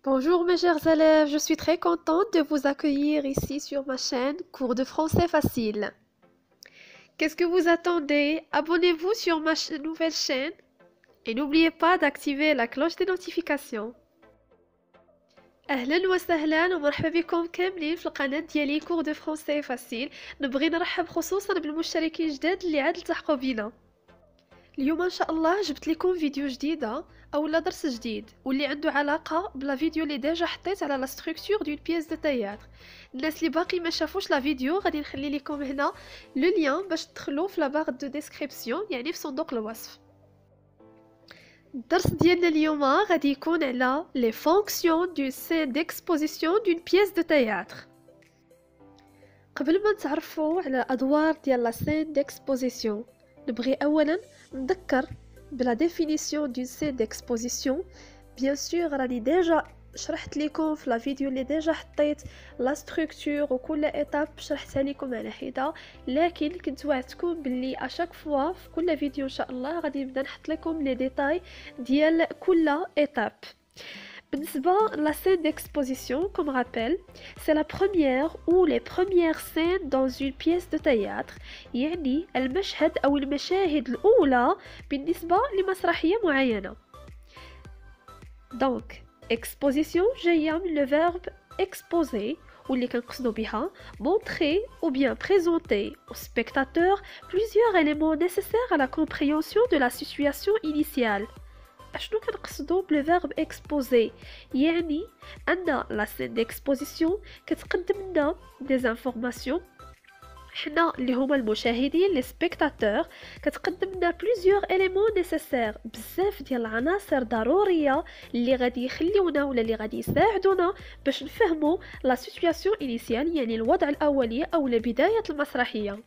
Bonjour mes chers élèves, je suis très contente de vous accueillir ici sur ma chaîne Cours de français facile. Qu'est-ce que vous attendez? Abonnez-vous sur ma nouvelle chaîne et n'oubliez pas d'activer la cloche des notifications. اهلا وسهلا ومرحبا بكم كاملين في القناة ديالي كور دو فرونسي فاسيل. نبغي نرحب خصوصا بالمشتركين الجداد اللي عاد التحقوا بينا. اليوم ان شاء الله جبت لكم فيديو جديده اولا درس جديد واللي عنده علاقه بلا فيديو اللي ديجا حطيت على لا ستركتور دون بييس دو تياتر. الناس اللي باقي ما شافوش لا فيديو غادي نخلي لكم هنا لو لين باش تدخلوا في لا باغ دو ديسكريبسيون، يعني في صندوق الوصف. الدرس ديالنا اليوم غادي يكون على لي فونكسيون دو سين ديكسبوزيسيون دون بييس دو تياتر. قبل ما نتعرفوا على الادوار ديال لا سين ديكسبوزيسيون نبغي اولا نذكر بلا ديفينيسيون دون سين ديكسبوزيسيون. بيان سور راني ديجا شرحت لكم في لا فيديو اللي ديجا حطيت لا ستركتور وكل ايتاب شرحتها لكم على حده، لكن كنت وعدتكم باللي اشاك فوا في كل فيديو ان شاء الله غادي نبدا نحط لكم لي ديتاي ديال كل ايتاب. بالنسبة la scène d'exposition, comme rappel, c'est la première ou les premières scènes dans une pièce de théâtre، يعني المشهد أو المشاهد الأولى بالنسبة لمسرحية معينة. Donc, exposition جاية من le verbe exposer واللي كنقصدو بها montrer ou bien présenter au spectateur plusieurs éléments nécessaires à la compréhension de la situation initiale. اشنو كنقصدو بالفيرب اكسبوزي؟ يعني ان لا سين ديكسبوزيسيون كتقدم لنا دي زانفورماسيون حنا اللي هما المشاهدين لي سبيكتاتور، كتقدم لنا بليزيور اليمون نيسيسير، بزاف ديال العناصر ضروريه اللي غادي يخليونا ولا اللي غادي يساعدونا باش نفهموا لا سيتوياسيون انيسيال، يعني الوضع الاولي او بدايه المسرحيه.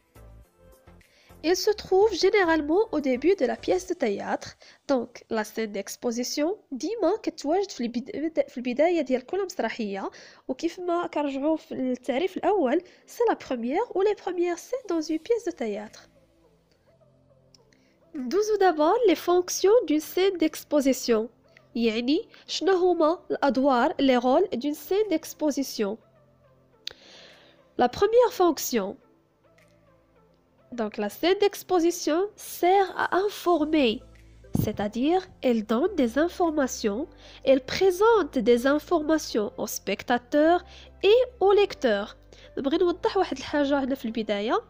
Il se trouve généralement au début de la pièce de théâtre. Donc la scène d'exposition ديما كتواجد في البداية ديال كل مسرحية، وكيف ما كنرجعوا في التعريف الأول c'est la première ou les premières scènes dans une pièce de théâtre. ندوزو d'abord les fonctions d'une scène d'exposition، يعني شنو هما الأدوار les rôles d'une scène d'exposition. La première fonction. Donc la scène d'exposition sert à informer, c'est-à-dire elle donne des informations, elle présente des informations aux spectateurs et aux lecteurs. نبغي نوضح واحد الحاجة هنا في البداية،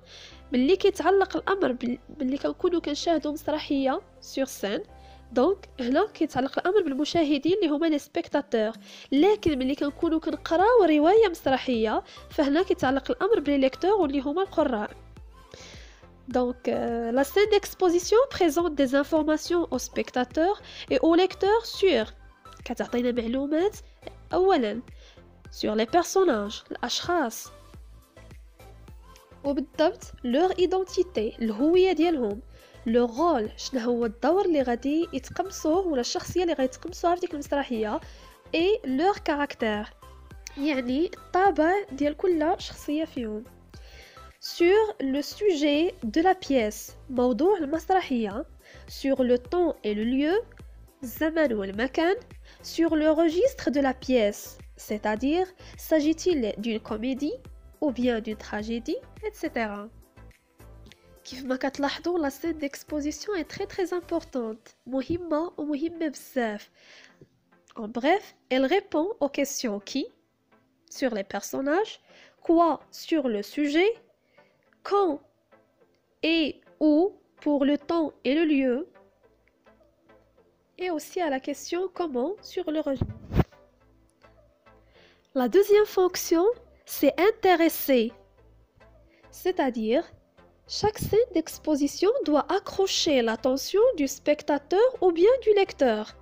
ملي كيتعلق الأمر ملي كنكونوا كنشاهدوا مسرحية sur scène، دونك هنا كيتعلق الأمر بالمشاهدين اللي هما لي سبيكتاتور، لكن ملي كنكونوا كنقراو رواية مسرحية فهنا كيتعلق الأمر باللي ليكتور واللي هما القراء. Donc, la scène d'exposition présente des informations aux spectateurs et aux lecteurs sur كتعطينا معلومات أولا sur les personnages الأشخاص وبالضبط leur identité الهوية ديالهم، leur rôle شنو هو الدور اللي غادي يتقمصوه ولا الشخصية اللي غادي يتقمصوها في ديك المسرحية، et leur caractère يعني الطابع ديال كل شخصية فيهم. Sur le sujet de la pièce موضوع المسرحية، sur le temps et le lieu الزمن والمكان، sur le registre de la pièce c'est-à-dire s'agit-il d'une comédie ou bien d'une tragédie etc. كيف ما كتلاحظوا la scène d'exposition est très très importante، مهمة ومهمة بزاف. En bref, elle répond aux questions qui sur les personnages, quoi sur le sujet, quand et où pour le temps et le lieu, et aussi à la question comment sur le registre. La deuxième fonction, c'est intéresser, c'est-à-dire chaque scène d'exposition doit accrocher l'attention du spectateur ou bien du lecteur.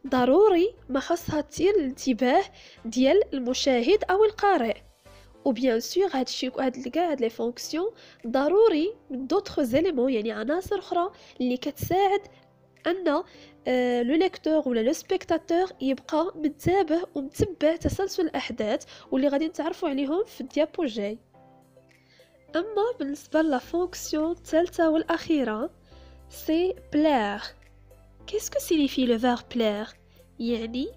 ضروري ما خاصها تثير الانتباه ديال المشاهد أو القارئ. وبيان سور هاد لي فونكسيون ضروري من دوطخ زيليمون، يعني عناصر اخرى اللي كتساعد ان لو ليكتور ولا لو سبيكتاتور يبقى متابع ومتبع تسلسل الاحداث واللي غادي نتعرفوا عليهم في الديابو الجاي. اما بالنسبه لا فونكسيون الثالثه والاخيره سي بلير. Qu'est-ce que signifie le verbe plaire؟ يعني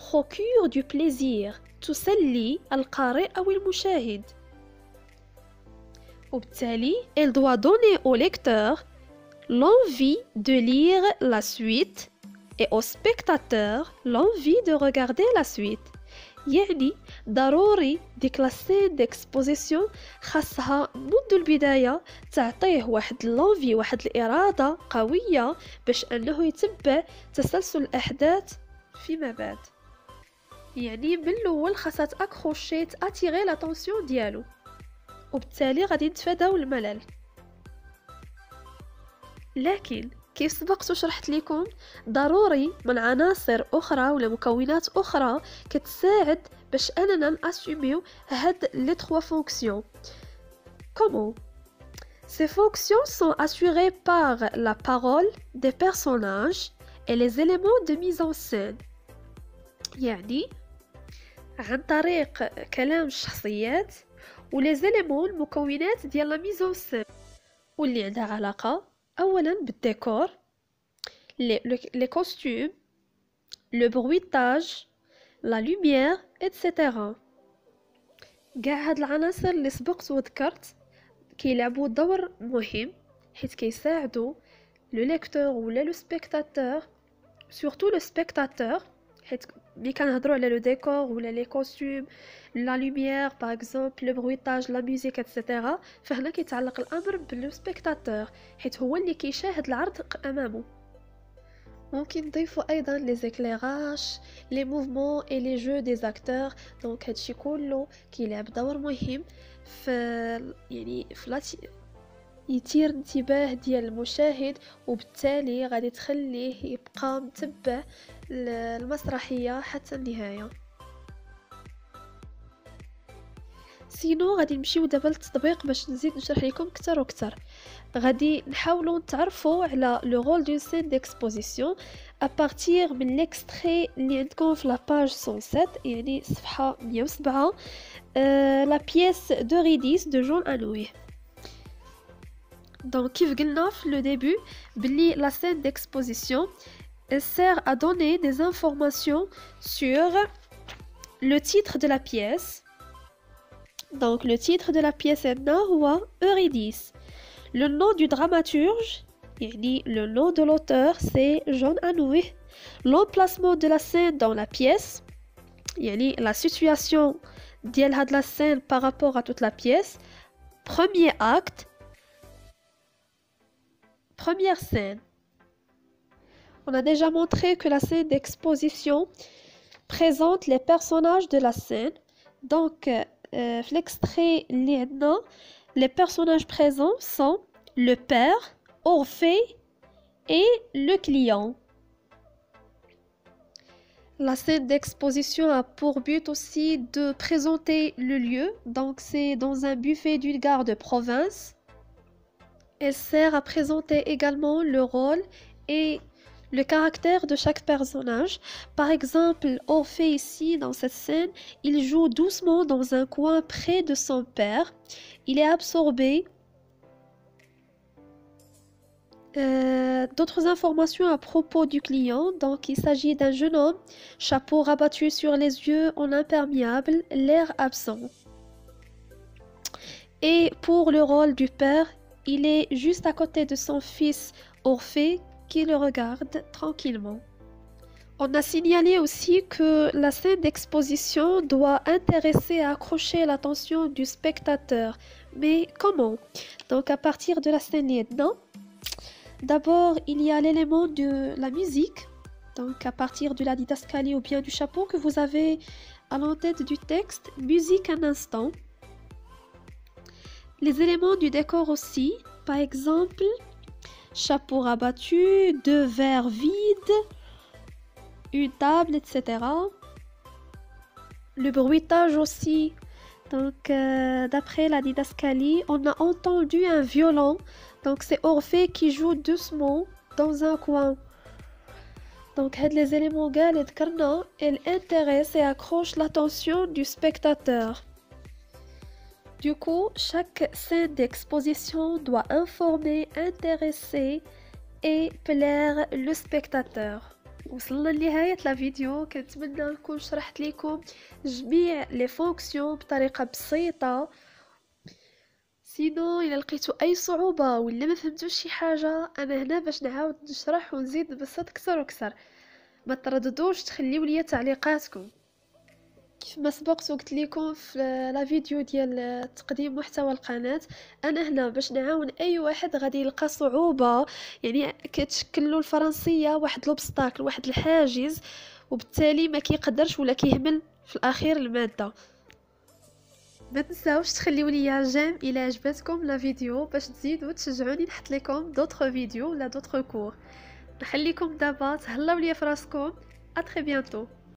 procure du plaisir تسلي القارئ أو المشاهد. وبالتالي elle doit donner au lecteur l'envie de lire la suite et au spectateur l'envie de regarder la suite. يعني ضروري ديك لا سين ديكسبوزيسيون خاصها منذ البداية تعطيه واحد لونفي، واحد الإرادة قوية باش أنه يتبع تسلسل الأحداث فيما بعد. يعني من الأول خاصها تأكروشي تأتيغي لاتونسيون ديالو، وبالتالي غادي نتفاداو الملل. لكن كيف سبقت وشرحت لكم ضروري من عناصر أخرى ولا مكونات أخرى كتساعد باش أننا نأسوميو هاد لي 3 فونكسيون. Comment? Ces fonctions sont assurées par la parole des personnages et les éléments de mise en scène. يعني عن طريق كلام الشخصيات ولي زيليمون المكونات ديال لا ميز اون سين، واللي عندها علاقه اولا بالديكور، لي كوستيم، لو برويتاج، لا لوميير ايتترا. كاع هاد العناصر اللي سبقت وذكرت كيلعبوا دور مهم حيت كيساعدوا لو ليكتور ولا لو سبيكتاتور، سورتو لو سبيكتاتور، حيت ملي كنهضروا على لو ديكور ولا لي كوستيم، لا لوميير باغ اكزومبل، لو برويتاج، لا ميوزيك ايتترا، فهنا كيتعلق الامر باللو سبيكتاتور حيت هو اللي كيشاهد العرض امامه. ممكن نضيفوا ايضا لي زيكليراج، لي موفمون اي لي جو دي اكتور. دونك هادشي كله كيلعب دور مهم في يعني في يثير انتباه ديال المشاهد، وبالتالي غادي تخليه يبقى متبع المسرحية حتى النهاية. سينو غادي نمشيو دابا للتطبيق باش نزيد نشرح لكم اكثر واكثر. غادي نحاولوا نتعرفوا على لو رول دون سين ديكسبوزيسيون ابارتير من ليكستري اللي عندكم في لاباج 107، يعني صفحه 107، لا بييس d'Eurydice de Jean Anouilh. Donc كيف قلنا في le début بلي la scène d'exposition elle sert à donner des informations sur le titre de la pièce. Donc le titre de la pièce هنا هو Eurydice. Le nom du dramaturge, يعني le nom de l'auteur c'est Jean Anouilh. L'emplacement de la scène dans la pièce, يعني la situation ديال هاد la scène par rapport à toute la pièce. Premier acte, première scène. On a déjà montré que la scène d'exposition présente les personnages de la scène. Donc, l'extrait, les personnages présents sont le père, Orphée et le client. La scène d'exposition a pour but aussi de présenter le lieu. Donc, c'est dans un buffet d'une gare de province. Elle sert à présenter également le rôle et le caractère de chaque personnage. Par exemple, Orphée ici, dans cette scène, il joue doucement dans un coin près de son père. Il est absorbé. D'autres informations à propos du client. Donc, il s'agit d'un jeune homme, chapeau rabattu sur les yeux en imperméable, l'air absent. Et pour le rôle du père, il est juste à côté de son fils Orphée qui le regarde tranquillement. On a signalé aussi que la scène d'exposition doit intéresser et accrocher l'attention du spectateur. Mais comment? Donc à partir de la scène lieutenant, d'abord il y a l'élément de la musique. Donc à partir de la didascalie ou bien du chapeau que vous avez à l'entête du texte, musique un instant. Les éléments du décor aussi, par exemple, chapeau rabattu, 2 verres vides, une table, etc. Le bruitage aussi. Donc, d'après la didascalie, on a entendu un violon. Donc, c'est Orphée qui joue doucement dans un coin. Donc, les éléments gars, ils intéressent et accrochent l'attention du spectateur. Du coup, chaque scène d'exposition doit informer, intéresser et plaire le spectateur. وصلنا لنهاية لا فيديو. كنتمنى نكون شرحت لكم جميع لي فونكسيون بطريقة بسيطة. سينو الى لقيتو اي صعوبة ولا ما فهمتوش شي حاجة، انا هنا باش نعاود نشرح ونزيد نبسط اكثر واكثر. ما ترددوش تخليو لي تعليقاتكم. كيف ما سبقت وقلت لكم في لا فيديو ديال تقديم محتوى القناة، انا هنا باش نعاون اي واحد غادي يلقى صعوبة، يعني كتشكل له الفرنسية واحد لوبستاكل، واحد الحاجز، وبالتالي ما كيقدرش ولا كيهمل في الاخير المادة. ما تنساوش تخليو لي جيم الى عجبتكم لا فيديو باش تزيدوا تشجعوني نحط لكم دوطخ فيديو ولا دوطخ كور. نخليكم دابا تهلاو ليا فراسكم. ا تري بيانتو.